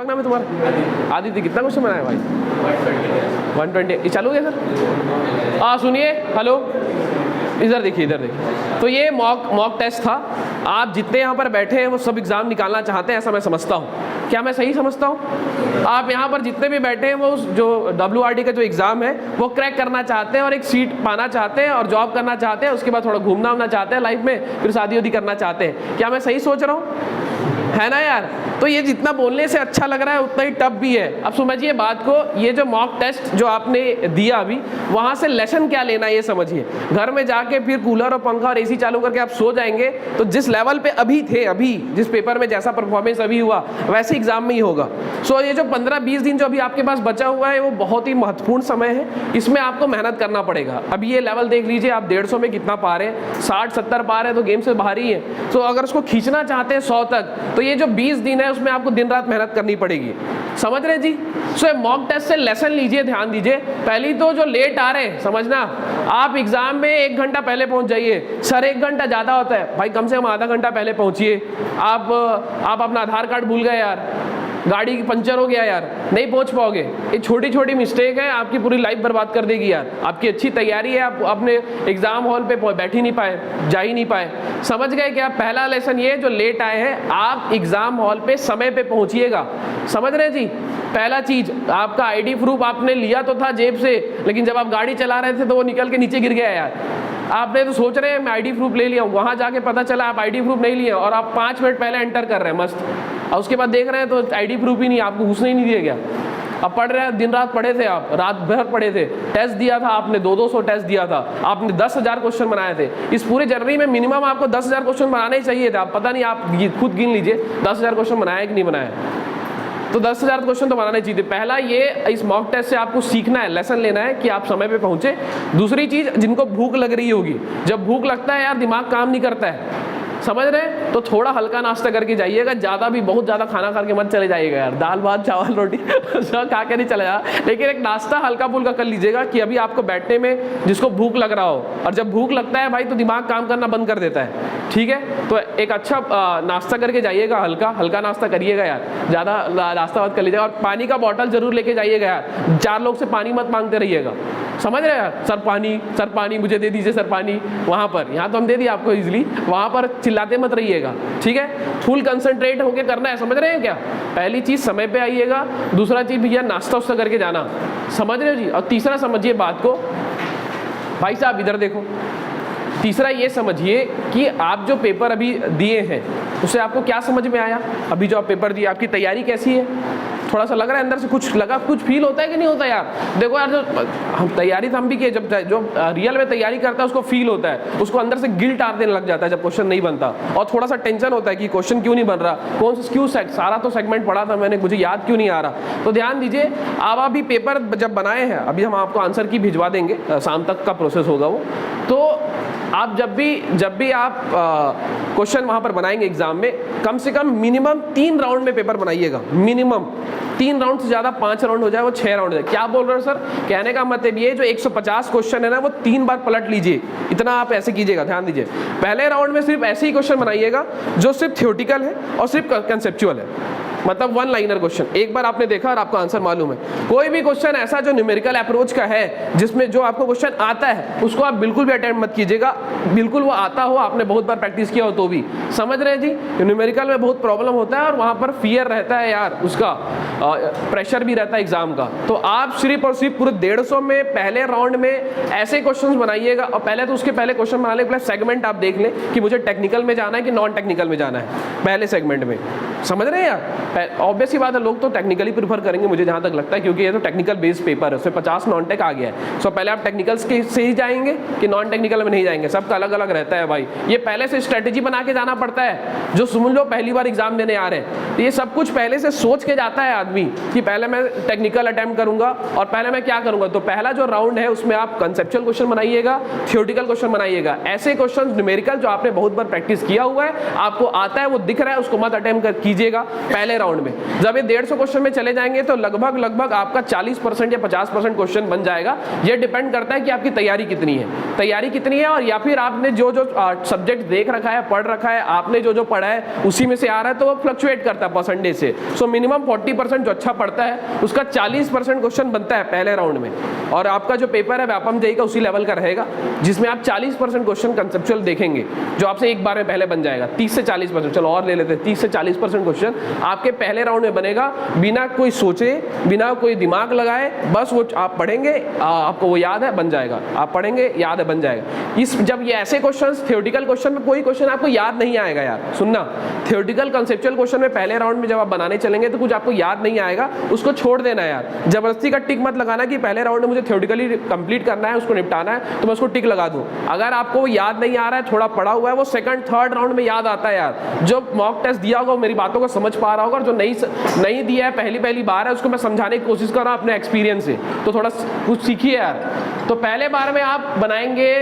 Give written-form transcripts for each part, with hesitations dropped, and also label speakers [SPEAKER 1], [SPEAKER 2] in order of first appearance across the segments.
[SPEAKER 1] नाम है तुम्हारा? आदित्य। कितना क्वेश्चन बनाया भाई? 120। चालू है सर? सुनिए, हेलो, इधर देखिए, इधर देखिए। तो ये मॉक टेस्ट था। आप जितने यहाँ पर बैठे हैं वो सब एग्ज़ाम निकालना चाहते हैं, ऐसा मैं समझता हूँ। क्या मैं सही समझता हूँ? आप यहाँ पर जितने भी बैठे हैं वो जो WRD का जो एग्ज़ाम है वो क्रैक करना चाहते हैं और एक सीट पाना चाहते हैं और जॉब करना चाहते हैं, उसके बाद थोड़ा घूमना उमना चाहते हैं लाइफ में, फिर शादी वादी करना चाहते हैं। क्या मैं सही सोच रहा हूँ? है ना यार? तो ये जितना बोलने से अच्छा लग रहा है उतना ही टफ भी है। अब समझिए बात को, ये जो मॉक टेस्ट जो आपने दिया अभी, वहाँ से लेसन क्या लेना है ये समझिए। घर में जाके फिर कूलर और पंखा और AC चालू करके आप सो जाएंगे तो जिस लेवल पे अभी थे, अभी जिस पेपर में जैसा परफॉर्मेंस अभी हुआ वैसे एग्जाम में ही होगा। सो ये जो 15-20 दिन जो अभी आपके पास बचा हुआ है वो बहुत ही महत्वपूर्ण समय है, इसमें आपको मेहनत करना पड़ेगा। अभी ये लेवल देख लीजिए, आप 150 में कितना पा रहे हैं, 60-70 पा रहे हैं तो गेम से बाहर ही है। तो अगर उसको खींचना चाहते हैं 100 तक, तो ये जो 20 दिन है उसमें आपको दिन रात मेहनत करनी पड़ेगी। समझ रहे जी? सो मॉक टेस्ट से लेसन लीजिए, ध्यान दीजिए। पहली तो जो लेट आ रहे हैं, समझना, आप एग्जाम में 1 घंटा पहले पहुंच जाइए। सर 1 घंटा ज़्यादा होता है भाई, कम से कम आधा घंटा पहले पहुंचिए। आप अपना आधार कार्ड भूल गए यार, गाड़ी की पंचर हो गया यार, नहीं पहुंच पाओगे। ये छोटी छोटी मिस्टेक है, आपकी पूरी लाइफ बर्बाद कर देगी यार। आपकी अच्छी तैयारी है, आप अपने एग्जाम हॉल पे बैठ ही नहीं पाए, जा ही नहीं पाए। समझ गए क्या? पहला लेसन ये, जो लेट आए हैं आप एग्जाम हॉल पे समय पे पहुंचिएगा। समझ रहे जी? पहला चीज, आपका ID प्रूफ आपने लिया तो था जेब से, लेकिन जब आप गाड़ी चला रहे थे तो वो निकल के नीचे गिर गया यार। आपने तो सोच रहे हैं मैं ID प्रूफ ले लिया हूँ, वहां जाके पता चला आप ID प्रूफ नहीं लिए और आप 5 मिनट पहले एंटर कर रहे हैं मस्त, और उसके बाद देख रहे हैं तो ID प्रूफ ही नहीं, आपको घुसने ही नहीं दिया गया। अब पढ़ रहे हैं, दिन रात पढ़े थे आप, रात भर पढ़े थे, टेस्ट दिया था आपने, 200 टेस्ट दिया था आपने, 10,000 क्वेश्चन बनाए थे। इस पूरे जनवरी में मिनिमम आपको 10,000 क्वेश्चन बनाने ही चाहिए थे। आप पता नहीं, आप खुद गिन लीजिए 10,000 क्वेश्चन बनाया कि नहीं बनाया। तो 10,000 क्वेश्चन तो बनाने चाहिए। पहला ये, इस मॉक टेस्ट से आपको सीखना है, लेसन लेना है कि आप समय पे पहुंचे। दूसरी चीज, जिनको भूख लग रही होगी, जब भूख लगता है यार दिमाग काम नहीं करता है, समझ रहे हैं? तो थोड़ा हल्का नाश्ता करके जाइएगा, ज़्यादा भी बहुत ज़्यादा खाना खा के मत चले जाइएगा यार, दाल भात चावल रोटी सब खा के नहीं चले जा, लेकिन एक नाश्ता हल्का फुल्का कर लीजिएगा कि अभी आपको बैठने में जिसको भूख लग रहा हो, और जब भूख लगता है भाई तो दिमाग काम करना बंद कर देता है। ठीक है, तो एक अच्छा नाश्ता करके जाइएगा, हल्का नाश्ता करिएगा यार, ज़्यादा नाश्ता मत कर लीजिएगा। और पानी का बॉटल जरूर लेके जाइएगा यार, 4 लोग से पानी मत मांगते रहिएगा। समझ रहे हैं? सर पानी मुझे दे दीजिए सर पानी, वहाँ पर, यहाँ तो हम दे दिए आपको इजीली, वहाँ पर चिल्लाते मत रहिएगा। ठीक है, फुल कंसंट्रेट होके करना है। समझ रहे हैं क्या? पहली चीज समय पे आइएगा, दूसरा चीज भैया नाश्ता उस्ता करके जाना। समझ रहे हो जी? और तीसरा समझिए बात को, भाई साहब इधर देखो, तीसरा ये समझिए कि आप जो पेपर अभी दिए हैं उससे आपको क्या समझ में आया? अभी जो आप पेपर दिए, आपकी तैयारी कैसी है? थोड़ा सा लग रहा है अंदर से, कुछ लगा, कुछ फील होता है कि नहीं होता यार? देखो यार, जो हम तैयारी तो हम भी किए, जब जो रियल में तैयारी करता है उसको फील होता है, उसको अंदर से गिल्ट आने लग जाता है जब क्वेश्चन नहीं बनता, और थोड़ा सा टेंशन होता है कि क्वेश्चन क्यों नहीं बन रहा, कौन सा क्यों सारा तो सेगमेंट पढ़ा था मैंने, मुझे याद क्यों नहीं आ रहा। तो ध्यान दीजिए, आप अभी पेपर जब बनाए हैं, अभी हम आपको आंसर की भिजवा देंगे, शाम तक का प्रोसेस होगा वो। तो आप जब भी आप क्वेश्चन वहाँ पर बनाएंगे एग्जाम में, कम से कम मिनिमम 3 राउंड में पेपर बनाइएगा। मिनिमम 3 राउंड से ज़्यादा 5 राउंड हो जाए, वो 6 राउंड हो जाए। क्या बोल रहे हो सर? कहने का मतलब ये, जो 150 क्वेश्चन है ना, वो 3 बार पलट लीजिए, इतना आप ऐसे कीजिएगा। ध्यान दीजिए, पहले राउंड में सिर्फ ऐसे ही क्वेश्चन बनाइएगा जो सिर्फ थ्योरेटिकल है और सिर्फ कंसेप्चुअल है, मतलब 1 लाइनर क्वेश्चन। एक बार आपने देखा और आपको आंसर मालूम है। कोई भी क्वेश्चन ऐसा जो न्यूमेरिकल अप्रोच का है, जिसमें जो आपको क्वेश्चन आता है उसको आप बिल्कुल भी अटेम्प्ट मत कीजिएगा, बिल्कुल वो आता हो, आपने बहुत बार प्रैक्टिस किया हो तो भी। समझ रहे हैं जी? न्यूमेरिकल में बहुत प्रॉब्लम होता है और वहाँ पर फियर रहता है यार, उसका प्रेशर भी रहता है एग्जाम का। तो आप सिर्फ और सिर्फ पूरे 150 में पहले राउंड में ऐसे क्वेश्चन बनाइएगा, और पहले तो उसके पहले क्वेश्चन बनाने के पहले सेगमेंट आप देख लें कि मुझे टेक्निकल में जाना है कि नॉन टेक्निकल में जाना है, पहले सेगमेंट में। समझ रहे हैं यार? ऑब्वियस ही बात है, लोग तो टेक्निकली प्रीफर करेंगे मुझे जहाँ तक लगता है, क्योंकि ये तो टेक्निकल बेस्ड पेपर है, उसमें 50 नॉन टेक आ गया है। सो पहले आप टेक्निकल्स के से ही जाएंगे कि नॉन टेक्निकल में नहीं जाएंगे, सबका अलग अलग रहता है भाई। ये पहले से स्ट्रेटेजी बना के जाना पड़ता है, जो समझ लो पहली बार एग्जाम देने आ रहे हैं, तो ये सब कुछ पहले से सोच के जाता है आदमी कि पहले मैं टेक्निकल अटेम्प्ट करूंगा और पहले मैं क्या करूंगा। तो पहला जो राउंड है उसमें आप कंसेप्चुअल क्वेश्चन बनाइएगा, थ्योरेटिकल क्वेश्चन बनाइएगा। ऐसे क्वेश्चन न्यूमेरिकल जो आपने बहुत बार प्रैक्टिस किया हुआ है, आपको आता है, वो दिख रहा है, उसको मत अटेम्प्ट कीजिएगा पहले राउंड में। जब ये 150 क्वेश्चन में चले जाएंगे तो लगभग आपका 40% या 50% क्वेश्चन बन जाएगा। ये डिपेंड करता है कि आपकी तैयारी कितनी है और या फिर आपने जो सब्जेक्ट देख रखा है, पढ़ रखा है, आपने जो पढ़ा है उसी में से आ रहा है, तो वो फ्लक्चुएट करता है परसेंटेज से। सो मिनिमम 40% जो अच्छा पढ़ता है उसका 40% क्वेश्चन बनता है पहले राउंड में, और आपका जो पेपर है व्यापम जेईई का उसी लेवल का रहेगा जिसमें आप 40% क्वेश्चन कंसेप्चुअल देखेंगे जो आपसे एक बार में पहले बन जाएगा। 30 से 40%, चलो और ले लेते हैं, 30 से 40% क्वेश्चन आपके पहले राउंड में बनेगा, बिना कोई सोचे, बिना कोई दिमाग लगाए, बस वो आप पढ़ेंगे, आपको वो याद है, बन जाएगा। आप पढ़ेंगे, याद है, बन जाएगा। जब ये ऐसे क्वेश्चन, थ्योरेटिकल क्वेश्चन में कोई क्वेश्चन आपको याद नहीं आएगा यार, सुनना, थ्योरेटिकल कंसेप्चुअल क्वेश्चन में पहले राउंड में जब आप बनाने चलेंगे तो कुछ आपको याद नहीं आएगा, उसको छोड़ देना यार। जबरदस्ती का टिक मत लगाना कि पहले राउंड में मुझे थ्योरेटिकली कंप्लीट करना है, उसको निपटाना है, तो मैं उसको टिक लगा दूं। अगर आपको याद नहीं आ रहा है, थोड़ा पढ़ा हुआ है, वो सेकंड थर्ड राउंड में याद आता है यार। जो मॉक टेस्ट दिया होगा मेरी बातों को समझ पा रहा होगा, और जो नहीं दिया है, पहली बार है, उसको मैं समझाने की कोशिश कर रहा हूँ अपने एक्सपीरियंस से, तो थोड़ा कुछ सीखिए यार। तो पहले बार में आप बनाएंगे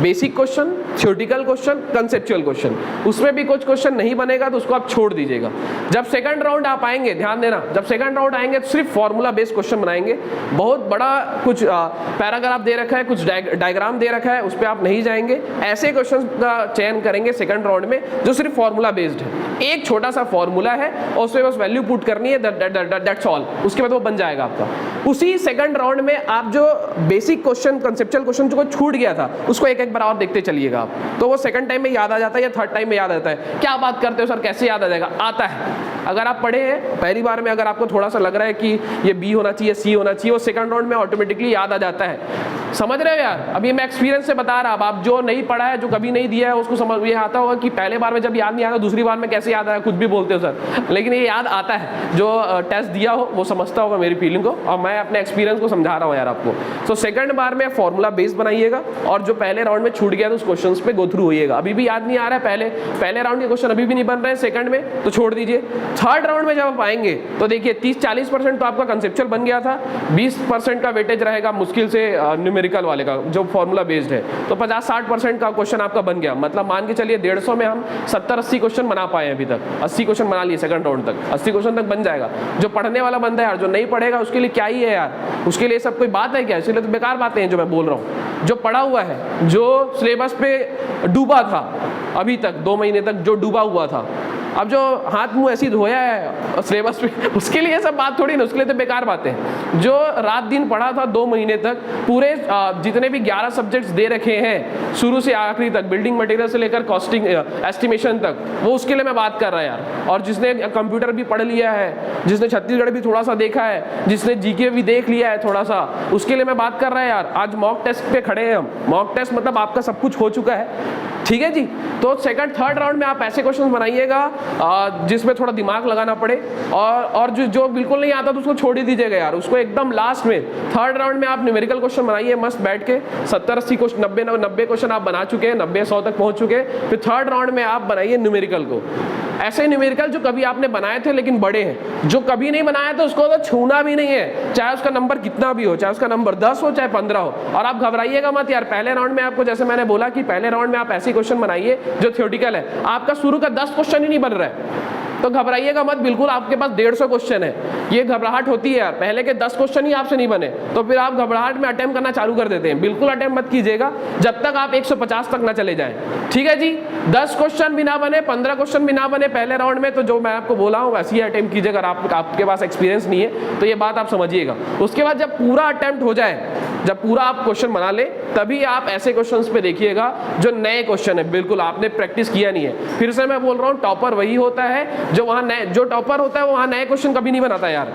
[SPEAKER 1] basic question, theoretical question, conceptual question, उसमें भी कुछ क्वेश्चन नहीं बनेगा तो उसको आप छोड़ दीजिएगा। जब सेकंड राउंड आप आएंगे, ध्यान देना, जब सेकंड राउंड आएंगे तो सिर्फ फॉर्मूला बेस्ड क्वेश्चन बनाएंगे। बहुत बड़ा कुछ पैराग्राफ दे रखा है, कुछ डायग्राम दे रखा है, उस पर आप नहीं जाएंगे। ऐसे क्वेश्चन का चयन करेंगे सेकंड राउंड में जो सिर्फ फॉर्मूला बेस्ड है, एक छोटा सा फॉर्मूला है और उसमें बस वैल्यू पुट करनी है, दैट्स ऑल, उसके बाद वो बन जाएगा आपका। उसी सेकंड राउंड में आप जो बेसिक क्वेश्चन, कंसेप्चुअल क्वेश्चन जो छूट गया था उसको एक बार और देखते चलिएगा आप, तो वो सेकंड टाइम में याद आ जाता है या थर्ड टाइम में याद आता है। क्या बात करते हो सर, कैसे याद आ जाएगा? आता है। अगर आप पढ़े हैं पहली बार में, अगर आपको थोड़ा सा लग रहा है कि ये बी होना चाहिए, सी होना चाहिए, वो सेकंड राउंड में ऑटोमेटिकली याद आ जाता है। समझ रहे हो यार? अभी मैं एक्सपीरियंस से बता रहा, आप जो नहीं पढ़ा है, जो कभी नहीं दिया है, उसको समझ ये आता होगा कि पहले बार में जब याद नहीं आता दूसरी बार में कैसे याद आया। कुछ भी बोलते हो सर, लेकिन ये याद आता है। जो टेस्ट दिया हो वो समझता होगा मेरी फीलिंग को, और मैं अपने एक्सपीरियंस को समझा रहा हूँ यार आपको। सो सेकंड बार में फॉर्मूला बेस बनाइएगा और जो पहले राउंड में छूट गया तो उस क्वेश्चन पे गो थ्रू होइएगा। अभी भी याद नहीं आ रहा है, पहले राउंड के क्वेश्चन अभी भी नहीं बन रहे हैं सेकंड में, तो छोड़ दीजिए। थर्ड राउंड में जब आप आएंगे तो देखिए 30-40% तो आपका कंसेप्चुअल बन गया था, 20% का वेटेज रहेगा मुश्किल से न्यूमेरिकल वाले का जो फॉर्मूला बेस्ड है, तो 50-60% का क्वेश्चन आपका बन गया। मतलब मान के चलिए 150 में हम 70-80 क्वेश्चन बना पाए अभी तक, 80 क्वेश्चन बना लिए सेकंड राउंड तक, 80 क्वेश्चन तक बन जाएगा। जो पढ़ने वाला बंदा है यार, जो नहीं पढ़ेगा उसके लिए क्या ही है यार, उसके लिए सब कोई बात है क्या? इसलिए तो बेकार बातें हैं जो मैं बोल रहा हूँ। जो पढ़ा हुआ है, जो सिलेबस पे डूबा था अभी तक 2 महीने तक, जो डूबा हुआ था, अब जो हाथ मुंह ऐसी धोया है सिलेबस पे, उसके लिए सब बात थोड़ी ना, उसके लिए तो बेकार बातें। जो रात दिन पढ़ा था 2 महीने तक, पूरे जितने भी 11 सब्जेक्ट्स दे रखे हैं शुरू से आखिरी तक, बिल्डिंग मटेरियल से लेकर कॉस्टिंग एस्टिमेशन तक, वो उसके लिए मैं बात कर रहा है यार। और जिसने कंप्यूटर भी पढ़ लिया है, जिसने छत्तीसगढ़ भी थोड़ा सा देखा है, जिसने जीके भी देख लिया है थोड़ा सा, उसके लिए मैं बात कर रहा है यार। आज मॉक टेस्ट पे खड़े हैं हम, मॉक टेस्ट मतलब आपका सब कुछ हो चुका है, ठीक है जी। तो सेकंड थर्ड राउंड में आप ऐसे क्वेश्चन बनाइएगा जिसमें थोड़ा दिमाग लगाना पड़े, और जो बिल्कुल नहीं आता तो उसको छोड़ ही दीजिएगा यार, उसको एकदम लास्ट में। थर्ड राउंड में आप न्यूमेरिकल क्वेश्चन बनाइए मस्त बैठ के, 70-80 क्वेश्चन, 90 क्वेश्चन आप बना चुके हैं, 90-100 तक पहुंच चुके हैं। फिर थर्ड राउंड में आप बनाइए न्यूमेरिकल को, ऐसे न्यूमेरिकल जो कभी आपने बनाए थे लेकिन बड़े हैं। जो कभी नहीं बनाया तो उसको तो छूना भी नहीं है, चाहे उसका नंबर कितना भी हो, चाहे उसका नंबर 10 हो चाहे 15 हो। और आप घबराइएगा मत यार, पहले राउंड में आपको, जैसे मैंने बोला कि पहले राउंड में आप ऐसे क्वेश्चन बनाइए जो थ्योरेटिकल है। आपका शुरू का 10 क्वेश्चन ही नहीं बन रहा है तो घबराइएगा मत बिल्कुल। आपके पास 150 क्वेश्चन है, ये घबराहट होती है यार, पहले के 10 क्वेश्चन ही आपसे नहीं बने तो फिर आप घबराहट में अटेम्प्ट करना चालू कर देते हैं। बिल्कुल अटेम्प्ट मत कीजिएगा जब तक आप 150 तक ना चले जाएं, ठीक है जी। 10 क्वेश्चन भी ना बने, 15 क्वेश्चन भी ना बने पहले राउंड में, तो जो मैं आपको बोला हूँ वैसे ही अटेम्प्ट कीजिएगा। अगर आपके पास एक्सपीरियंस नहीं है तो ये बात आप समझिएगा। उसके बाद जब पूरा अटेम्प्ट हो जाए, जब पूरा आप क्वेश्चन बना ले, तभी आप ऐसे क्वेश्चंस पे देखिएगा जो नए क्वेश्चन है, बिल्कुल आपने प्रैक्टिस किया नहीं है। फिर से मैं बोल रहा हूँ, टॉपर वही होता है जो वहाँ नए, जो टॉपर होता है वो वहाँ नए क्वेश्चन कभी नहीं बनाता यार।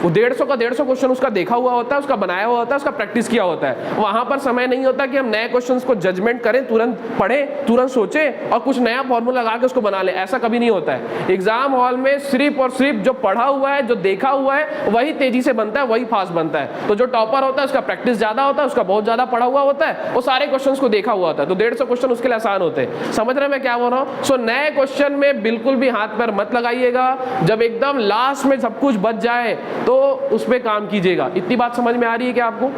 [SPEAKER 1] वो 150 का 150 क्वेश्चन उसका देखा हुआ होता है, उसका बनाया हुआ होता है, उसका प्रैक्टिस किया होता है। वहां पर समय नहीं होता कि हम नए क्वेश्चंस को जजमेंट करें, तुरंत पढ़ें, तुरंत सोचें और कुछ नया फॉर्मूला लगा के उसको बना ले, ऐसा कभी नहीं होता है। एग्जाम हॉल में सिर्फ और सिर्फ जो पढ़ा हुआ है, जो देखा हुआ है, वही तेजी से बनता है, वही फास्ट बनता है। तो जो टॉपर होता है उसका प्रैक्टिस ज्यादा होता है, उसका बहुत ज्यादा पढ़ा हुआ होता है, वो सारे क्वेश्चन को देखा हुआ होता है, तो 150 क्वेश्चन उसके लिए आसान होते हैं। समझ रहे मैं क्या बोल रहा हूँ? सो नए क्वेश्चन में बिल्कुल भी हाथ पैर मत लगाइएगा। जब एकदम लास्ट में सब कुछ बच जाए तो उसमें काम कीजिएगा। इतनी बात समझ में आ रही है क्या आपको?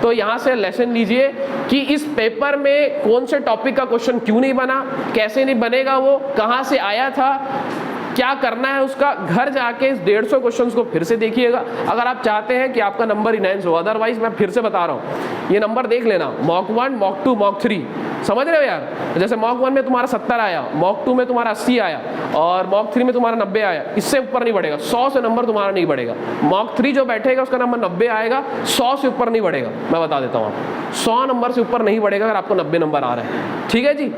[SPEAKER 1] तो यहाँ से लेसन लीजिए कि इस पेपर में कौन से टॉपिक का क्वेश्चन क्यों नहीं बना, कैसे नहीं बनेगा, वो कहाँ से आया था, क्या करना है उसका, घर जाके इस 150 क्वेश्चंस को फिर से देखिएगा अगर आप चाहते हैं कि आपका नंबर इनहेंस हो। अदरवाइज मैं फिर से बता रहा हूँ, ये नंबर देख लेना, मॉक 1, मॉक 2, मॉक 3, समझ रहे हो यार। जैसे मॉक 1 में तुम्हारा 70 आया, मॉक 2 में तुम्हारा 80 आया और मॉक 3 में तुम्हारा 90 आया, इससे ऊपर नहीं बढ़ेगा, 100 से नंबर तुम्हारा नहीं बढ़ेगा। मॉक 3 जो बैठेगा उसका नंबर 90 आएगा, 100 से ऊपर नहीं बढ़ेगा, मैं बता देता हूँ आपको, 100 नंबर से ऊपर नहीं बढ़ेगा अगर आपको 90 नंबर आ रहा है, ठीक है जी,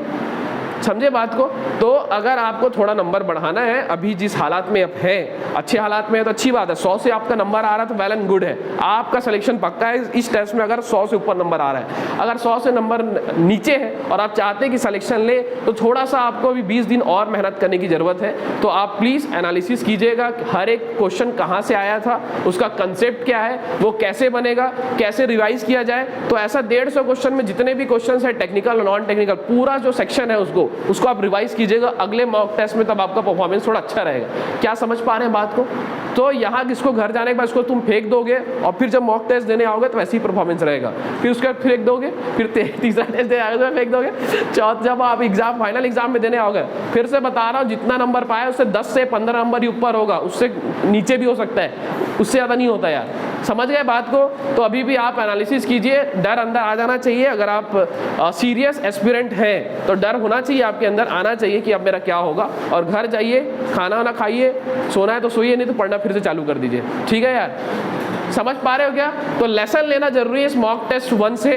[SPEAKER 1] समझे बात को। तो अगर आपको थोड़ा नंबर बढ़ाना है, अभी जिस हालात में आप है, अच्छे हालात में है तो अच्छी बात है, 100 से आपका नंबर आ रहा है तो वेल एंड गुड है, आपका सिलेक्शन पक्का है इस टेस्ट में अगर 100 से ऊपर नंबर आ रहा है। अगर 100 से नंबर नीचे है और आप चाहते हैं कि सिलेक्शन ले, तो थोड़ा सा आपको अभी 20 दिन और मेहनत करने की ज़रूरत है। तो आप प्लीज़ एनालिसिस कीजिएगा, हर एक क्वेश्चन कहाँ से आया था, उसका कंसेप्ट क्या है, वो कैसे बनेगा, कैसे रिवाइज किया जाए। तो ऐसा 150 क्वेश्चन में जितने भी क्वेश्चन है टेक्निकल और नॉन टेक्निकल, पूरा जो सेक्शन है उसको आप रिवाइज कीजिएगा अगले मॉक टेस्ट में, तब आपका परफॉर्मेंस थोड़ा अच्छा रहेगा। क्या समझ पा रहे हैं बात को। तो यहाँ किसको घर जाने के बाद इसको तुम फेंक दोगे और फिर जब मॉक टेस्ट देने आओगे तो वैसे ही परफॉर्मेंस रहेगा, फिर उसके बाद फेंक दोगे, फिर तीसरा टेस्ट देने आओगे तो फेंक दोगे, जब आप एग्जाम फाइनल एग्जाम में देने आओगे, फिर से बता रहा हूँ जितना नंबर पाया उससे 10 से 15 नंबर ही ऊपर होगा, उससे नीचे भी हो सकता है, उससे ज़्यादा नहीं होता यार, समझ गए बात को। तो अभी भी आप एनालिसिस कीजिए, डर अंदर आ जाना चाहिए। अगर आप सीरियस एस्पिरेंट हैं तो डर होना चाहिए आपके अंदर, आना चाहिए कि अब मेरा क्या होगा। और घर जाइए, खाना वाना खाइए, सोना है तो सोइए, नहीं तो पढ़ना फिर से चालू कर दीजिए, ठीक है यार। समझ पा रहे हो क्या। तो लेसन लेना जरूरी है इस मॉक टेस्ट 1 से,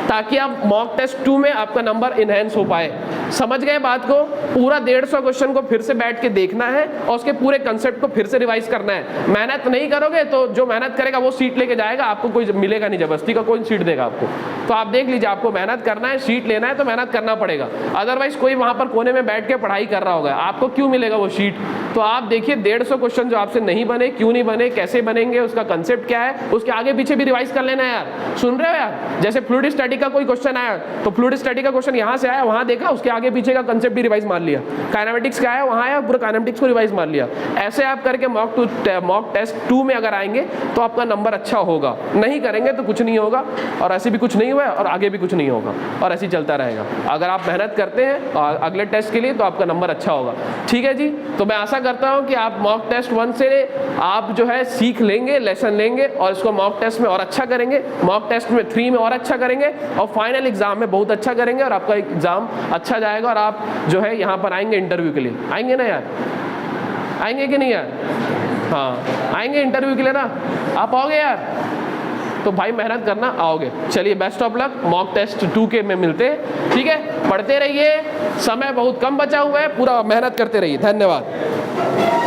[SPEAKER 1] ताकि आप मॉक टेस्ट 2 में आपका नंबर इनहेंस हो पाए। समझ गए बात को। पूरा 150 क्वेश्चन को फिर से बैठ के देखना है और उसके पूरे कंसेप्ट को फिर से रिवाइज करना है। मेहनत नहीं करोगे तो जो मेहनत करेगा वो सीट लेके जाएगा, आपको कोई मिलेगा नहीं, जबरदस्ती का कोई सीट देगा आपको। तो आप देख लीजिए, आपको मेहनत करना है, सीट लेना है तो मेहनत करना पड़ेगा। अदरवाइज कोई वहां पर कोने में बैठ के पढ़ाई कर रहा होगा, आपको क्यों मिलेगा वो सीट। तो आप देखिए 150 क्वेश्चन जो आपसे नहीं बने, क्यों नहीं बने, कैसे बनेंगे, उसका कंसेप्ट क्या है, उसके आगे पीछे भी रिवाइज कर लेना है यार। सुन रहे हो यार। जैसे फ्लूइड स्टडी का कोई क्वेश्चन आया तो फ्लूइड स्टडी का क्वेश्चन यहाँ से आया, वहां देखा, उसके आगे पीछे का कंसेप्ट भी रिवाइज मार लिया। काइनेमेटिक्स का आया, वहां आया, पूरा काइनेमेटिक्स को रिवाइज मार लिया। ऐसे आप करके मॉक टेस्ट 2 में अगर आएंगे तो आपका नंबर अच्छा होगा, नहीं करेंगे तो कुछ नहीं होगा, और ऐसे भी कुछ नहीं हुआ और आगे भी कुछ नहीं होगा, और ऐसे ही चलता रहेगा। अगर आप मेहनत करते हैं अगले टेस्ट के लिए तो आपका नंबर अच्छा होगा, ठीक है जी। तो मैं आशा करता हूं कि आप मॉक टेस्ट 1 से आप जो है सीख लेंगे, लेसन लेंगे और इसको मॉक टेस्ट में और अच्छा करेंगे, मॉक टेस्ट में 3 में और अच्छा करेंगे और फाइनल एग्जाम में बहुत अच्छा करेंगे और आपका एग्जाम अच्छा जाएगा। और आप जो है यहाँ पर आएंगे इंटरव्यू के लिए, आएंगे ना यार, आएंगे कि नहीं यार। हाँ आएंगे इंटरव्यू के लिए ना, आप आओगे यार। तो भाई मेहनत करना, आओगे। चलिए best of luck, mock test 2 के में मिलते हैं, ठीक है। पढ़ते रहिए, समय बहुत कम बचा हुआ है, पूरा मेहनत करते रहिए। धन्यवाद।